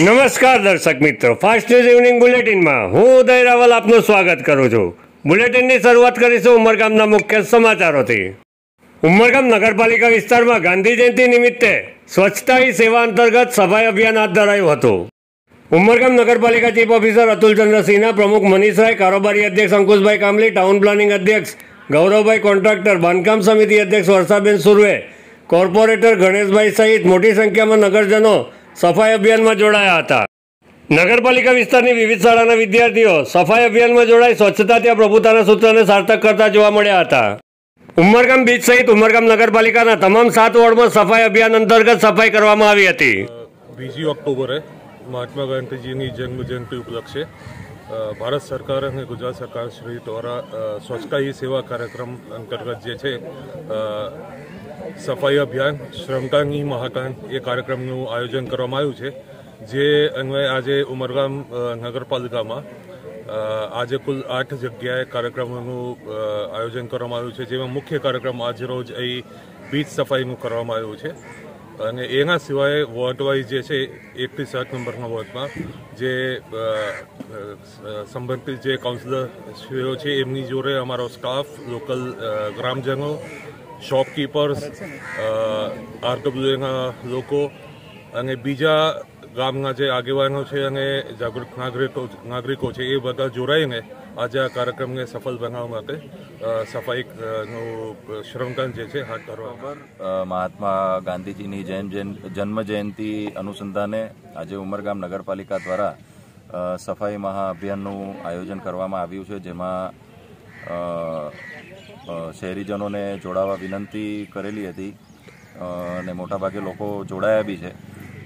નમસ્કાર દર્શક મિત્રો, ફાસ્ટ ન્યૂઝ ઇવનિંગ બુલેટિનમાં હું ઉદય રાવલ આપનું સ્વાગત કરું છું। બુલેટિનની શરૂઆત કરીશું ઉમરગામના મુખ્ય સમાચારોથી। ઉમરગામ નગરપાલિકા વિસ્તારમાં ગાંધી જયંતિ નિમિત્તે સ્વચ્છતા હી સેવા અંતર્ગત સફાઈ અભિયાન હાથ ધરાયું હતું। ઉમરગામ નગરપાલિકા ચીફ ઓફિસર અતુલચંદ્ર સિન્હા, પ્રમુખ મનીષ રાય, કારોબારી અધ્યક્ષ અંકુશભાઈ કામલી, ટાઉન પ્લાનિંગ અધ્યક્ષ ગૌરવભાઈ, કોન્ટ્રાક્ટર બાંધકામ સમિતિ અધ્યક્ષ વર્ષાબેન સુરવે, કોર્પોરેટર ગણેશભાઈ સહિત મોટી સંખ્યામાં નગરજનો સફાઈ અભિયાનમાં જોડાયા હતા। નગરપાલિકા વિસ્તારની વિવિધ શાળાના વિદ્યાર્થીઓ સફાઈ અભિયાનમાં જોડાઈ સ્વચ્છતા ત્યાં પ્રભુતાના સૂત્રને સાર્થક કરતા જોવા મળ્યા હતા। ઉમરગામ બીચ સહિત ઉમરગામ નગરપાલિકાના તમામ 7 વોર્ડમાં સફાઈ અભિયાન અંતર્ગત સફાઈ કરવામાં આવી હતી। 20 ઓક્ટોબરે મહાત્મા ગાંધીજીની જન્મ જયંતિ ઉપલક્ષે ભારત સરકાર અને ગુજરાત સરકાર શ્રી દ્વારા સ્વચ્છતા હી સેવા કાર્યક્રમ અંતર્ગત જે છે સફાઈ અભિયાન શ્રમદાન હી મહાદાન એ કાર્યક્રમનું આયોજન કરવામાં આવ્યું છે। જે અન્વયે આજે ઉમરગામ નગરપાલિકામાં આજે કુલ 8 જગ્યાએ કાર્યક્રમોનું આયોજન કરવામાં આવ્યું છે, જેમાં મુખ્ય કાર્યક્રમ આજે રોજ અહીં બીચ સફાઈનું કરવામાં આવ્યું છે। અને એના સિવાય વોર્ડ વાઇઝ જે છે 1 થી 7 નંબરના વોર્ડમાં જે સંબંધિત જે કાઉન્સિલરશ્રીઓ છે એમની જોડે અમારો સ્ટાફ, લોકલ ગ્રામજનો, શોપકીપર્સ, આરડબ્લ્યુએના લોકો અને બીજા ગામના જે આગેવાનો છે અને જાગૃત નાગરિકો છે એ બધા જોડાઈને આજે આ કાર્યક્રમને સફળ બનાવવા માટે સફાઈનું શ્રમદાન જે છે હાથ ધરવામાં। મહાત્મા ગાંધીજીની જન્મ જયંતિ અનુસંધાને આજે ઉમરગામ નગરપાલિકા દ્વારા સફાઈ મહાઅભિયાનનું આયોજન કરવામાં આવ્યું છે, જેમાં શહેરીજનોને જોડાવા વિનંતી કરેલી હતી અને મોટાભાગે લોકો જોડાયા બી છે।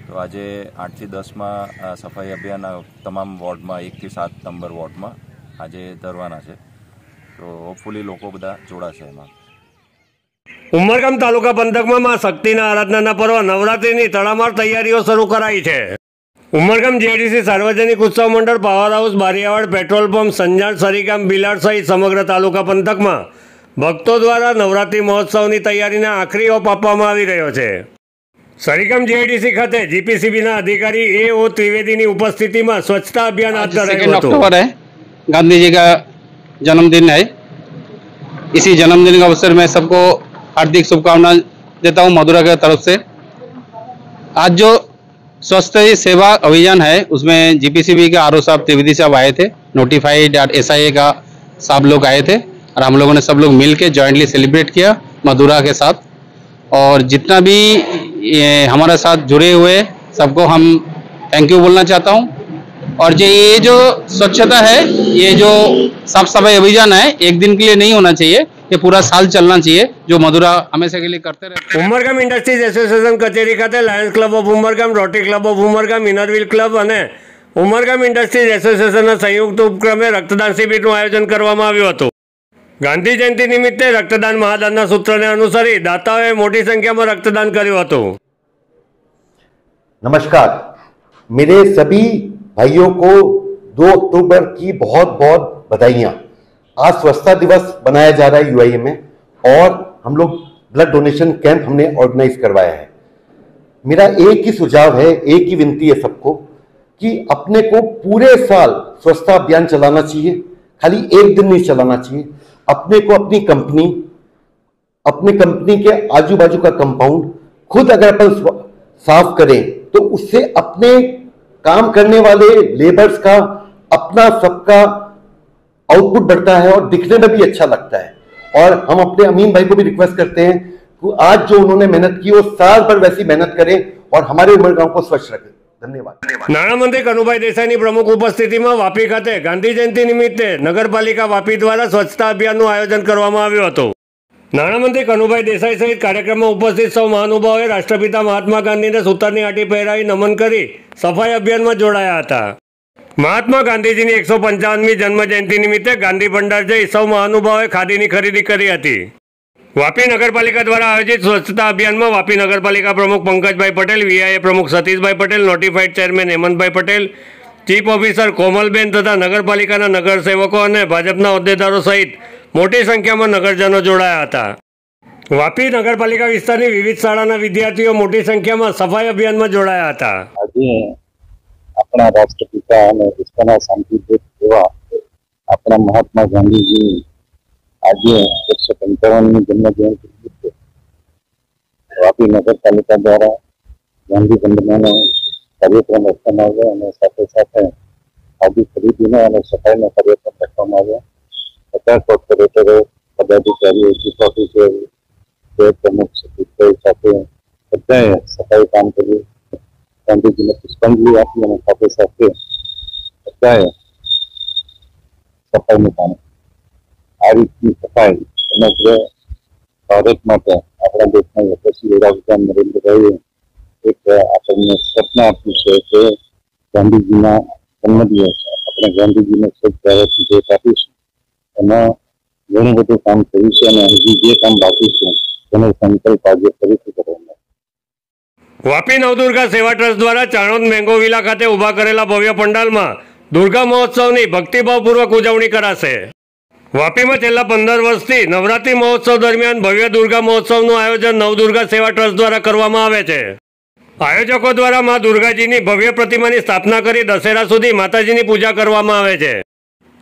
તો આજે 8 થી 10માં સફાઈ અભિયાન તમામ વોર્ડમાં 1 થી 7 નંબર વોર્ડમાં આજે ધરવાના છે, તો હોપફુલી લોકો બધા જોડાશે એમાં। ઉમરગામ તાલુકા પંથકમાં માં શક્તિના આરાધનાના પર્વ નવરાત્રિની તડામાર તૈયારીઓ શરૂ કરાઈ છે। ઉમરગામ જેડીસી સાર્વજનિક ઉત્સવ મંડળ, power house, Bariyawad petrol pump, Sanjan, Sarigam, Bilad સહિત સમગ્ર તાલુકા પંથકમાં ભક્તો દ્વારા નવરાત્રિ મહોત્સવની તૈયારીના આખરી ઓપ આપવામાં આવી રહ્યો છે। સરીગામ જેડીસી ખાતે જીપીસીબીના અધિकारी A.O. त्रिवेदी उपस्थितिમાં સ્વચ્છતા અભિયાન હાથ ધરાયું હતું। अक्टूबर है, गांधी जी का जन्मदिन है। इसी जन्मदिन के अवसर में सबको हार्दिक शुभकामनाएं देता हूं मधुरा की तरफ से। आज जो स्वस्थ सेवा अभियान है उसमें जीपीसीबी के आरओ साहब त्रिवेदी साहब आए थे, नोटिफाइड SIA का साहब लोग आए थे और हम लोगों ने सब लोग मिल के जॉइंटली सेलिब्रेट किया मधुरा के साथ। और जितना भी हमारे साथ जुड़े हुए सबको हम थैंक यू बोलना चाहता हूं। और ये जो स्वच्छता है, ये जो साफ सफाई अभियान है, एक दिन के लिए नहीं होना चाहिए, ये पूरा साल चलना चाहिए, जो मधुरा हमेशा के लिए करते रहते हैं। उमरगाम इंडस्ट्रीज एसोसिएशन कचेरी खाते Lions club of Umargam, rotary club of Umargam, Inner Wheel club અને ઉમરગામ ઇન્ડસ્ટ્રીઝ એસોસિએશનના સંયુક્ત ઉપક્રમે રક્તદાન શિબિરનું આયોજન કરવામાં આવ્યું હતું। ગાંધી જયંતિ નિમિત્તે રક્તદાન મહાદાનના સૂત્રને અનુસરી દાતાઓએ મોટી સંખ્યામાં રક્તદાન કર્યું હતું। नमस्कार, मेरे सभी भाइयों को 2 अक्टूबर की बहुत बहुत बधाइयाँ। आज स्वच्छता दिवस बनाया जा रहा है UIA में और हम लोग ब्लड डोनेशन कैंप हमने ऑर्गेनाइज करवाया है। मेरा एक ही सुझाव है, एक ही विनती है सबको कि अपने को पूरे साल स्वच्छता अभियान चलाना चाहिए, खाली एक दिन नहीं चलाना चाहिए। अपने को अपनी कंपनी के आजू बाजू का कंपाउंड खुद अगर अपन साफ करें तो उससे अपने काम करने वाले लेबर्स का, अपना सबका आउटपुट बढ़ता है और दिखने में भी अच्छा लगता है। और हम अपने अमीन भाई को भी रिक्वेस्ट करते हैं कि आज जो उन्होंने मेहनत की वो साल भर वैसी मेहनत करें और हमारे उमरगांव को स्वच्छ रखें। धन्यवाद। નાણામંત્રી કનુભાઈ દેસાઈની પ્રમુખ ઉપસ્થિતિમાં વાપી ખાતે ગાંધી જયંતિ નિમિત્તે નગરપાલિકા વાપી દ્વારા સ્વચ્છતા અભિયાનનું આયોજન કરવામાં આવ્યું હતું। નાણામંત્રી કનુભાઈ દેસાઈ સહિત કાર્યક્રમમાં ઉપસ્થિત સૌ મહાનુભાવોએ રાષ્ટ્રપિતા મહાત્મા ગાંધીને સૂતરની આંટી પહેરાવી નમન કરી સફાઈ અભિયાનમાં જોડાયા હતા। મહાત્મા ગાંધીજીની 155મી જન્મ જયંતિ નિમિત્તે ગાંધી ભંડાર જઈ સૌ મહાનુભાવોએ ખાદીની ખરીદી કરી હતી। વાપી નગરપાલિકા દ્વારા આયોજિત સ્વચ્છતા અભિયાનમાં વાપી નગરપાલિકા પ્રમુખ પંકજભાઈ પટેલ, VIA પ્રમુખ સતીશભાઈ પટેલ, નોટિફાઈડ ચેરમેન હેમંતભાઈ પટેલ, ચીફ ઓફિસર કોમલબેન તથા નગરપાલિકાના નગરસેવકો અને ભાજપના હોદ્દેદારો સહિત મોટી સંખ્યામાં નગરજનો જોડાયા હતા। વાપી નગરપાલિકા વિસ્તારની વિવિધ શાળાના વિદ્યાર્થીઓ મોટી સંખ્યામાં સફાઈ અભિયાનમાં જોડાયા હતા। આજે આપણા રાષ્ટ્રપિતા અને વિશ્વના શાંતિદૂત એવા આપણા મહાત્મા ગાંધીજીની આજે 155મી જન્મજયંતિ નિમિત્તે વાપી નગરપાલિકા દ્વારા ગાંધી વંદનાનો કાર્યક્રમ રાખવામાં આવ્યો અને સાથે સાથે ખાદી ખરીદીનો અને સફાઈનો કાર્યક્રમ રાખવામાં આવ્યો. 50 કોર્પોરેટરો, પદાધિકારીઓ, ચીફ ઓફિસર, શહેર પ્રમુખ સાથે બધાએ સફાઈ કામ કર્યું. ગાંધીજીને પુષ્પાંજલિ આપી અને સાથે સાથે બધાએ સફાઈનું કામ. આ રીતની સફાઈ સમગ્ર ભારત માટે આપણા દેશના યશસ્વી વડાપ્રધાન નરેન્દ્રભાઈએ એક આપણને સપના આપ્યું છે કે ગાંધીજીના જન્મદિવસ આપણે ગાંધીજીને સ્વચ્છ ભારતની ભેટ આપીશું. એમાં ઘણું બધું કામ થયું છે અને હજી જે કામ બાકી છે તેનો સંકલ્પ આજે ફરીથી કરવાનો. વાપી નવદુર્ગા સેવા ટ્રસ્ટ દ્વારા ચાણોદ મેંગો વિલા ખાતે ઊભા કરેલા ભવ્ય પંડાલમાં દુર્ગા મહોત્સવની ભક્તિભાવપૂર્વક ઉજવણી કરાશે. વાપીમાં છેલ્લા 15 વર્ષથી નવરાત્રી મહોત્સવ દરમિયાન ભવ્ય દુર્ગા મહોત્સવનું આયોજન નવદુર્ગા સેવા ટ્રસ્ટ દ્વારા કરવામાં આવે છે. આયોજકો દ્વારા મા દુર્ગાજીની ભવ્ય પ્રતિમાની સ્થાપના કરી દશેરા સુધી માતાજીની પૂજા કરવામાં આવે છે.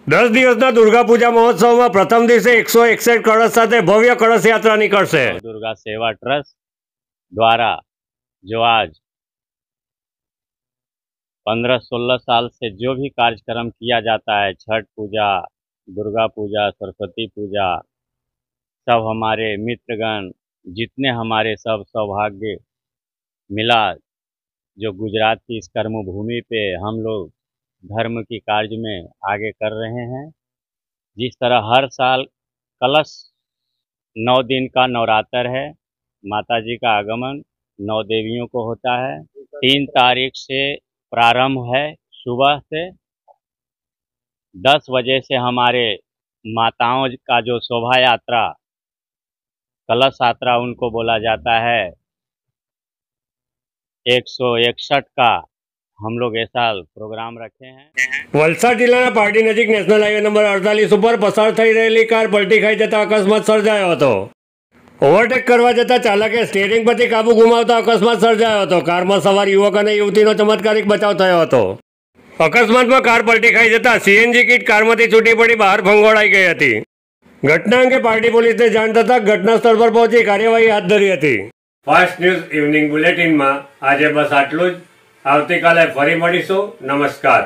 10 દિવસના દુર્ગા પૂજા મહોત્સવમાં પ્રથમ દિવસે 161 કળશ સાથે भव्य कलश यात्रा निकलશે. दुर्गा सेवा ट्रस्ट द्वारा जो आज 15-16 साल से जो भी कार्यक्रम किया जाता है, छठ पूजा, दुर्गा पूजा, सरस्वती पूजा, सब हमारे मित्रगण जितने हमारे सब सौभाग्य मिला जो गुजरात की इस कर्म भूमि पे हम लोग धर्म की कार्य में आगे कर रहे हैं. जिस तरह हर साल कलश 9 दिन का नवरात्र है, माता जी का आगमन 9 देवियों को होता है. 3 तारीख से प्रारंभ है. सुबह से 10 बजे से हमारे माताओं का जो शोभा यात्रा, कलश यात्रा उनको बोला जाता है, 161 का हम लोग ऐसा प्रोग्राम रखे हैं. વલસાડ જિલ્લાના પારડી નજીક નેશનલ હાઈવે નંબર 48 ઉપર પસાર થઈ રહેલી કાર પલટી ખાઈ જતા અકસ્માત સર્જાયો હતો. ઓવરટેક કરવા જતા ચાલકે સ્ટીયરિંગ પરથી કાબુ ગુમાવતા અકસ્માત સર્જાયો હતો. કારમાં સવાર યુવક અને યુવતીનો ચમત્કારિક બચાવ થયો હતો. અકસ્માતમાં કાર પલટી ખાઈ જતા સીએનજી કિટ કારમાંથી છૂટી પડી બહાર ફંગોળાઈ ગઈ હતી. ઘટના અંગે પારડી પોલીસને જાણ થતાં ઘટના સ્થળ પર પહોંચી કાર્યવાહી હાથ ધરી હતી. ફાસ્ટ ન્યૂઝ ઇવનિંગ બુલેટિનમાં આજે બસ આટલું જ. આવતીકાલે ફરી મળીશું. નમસ્કાર.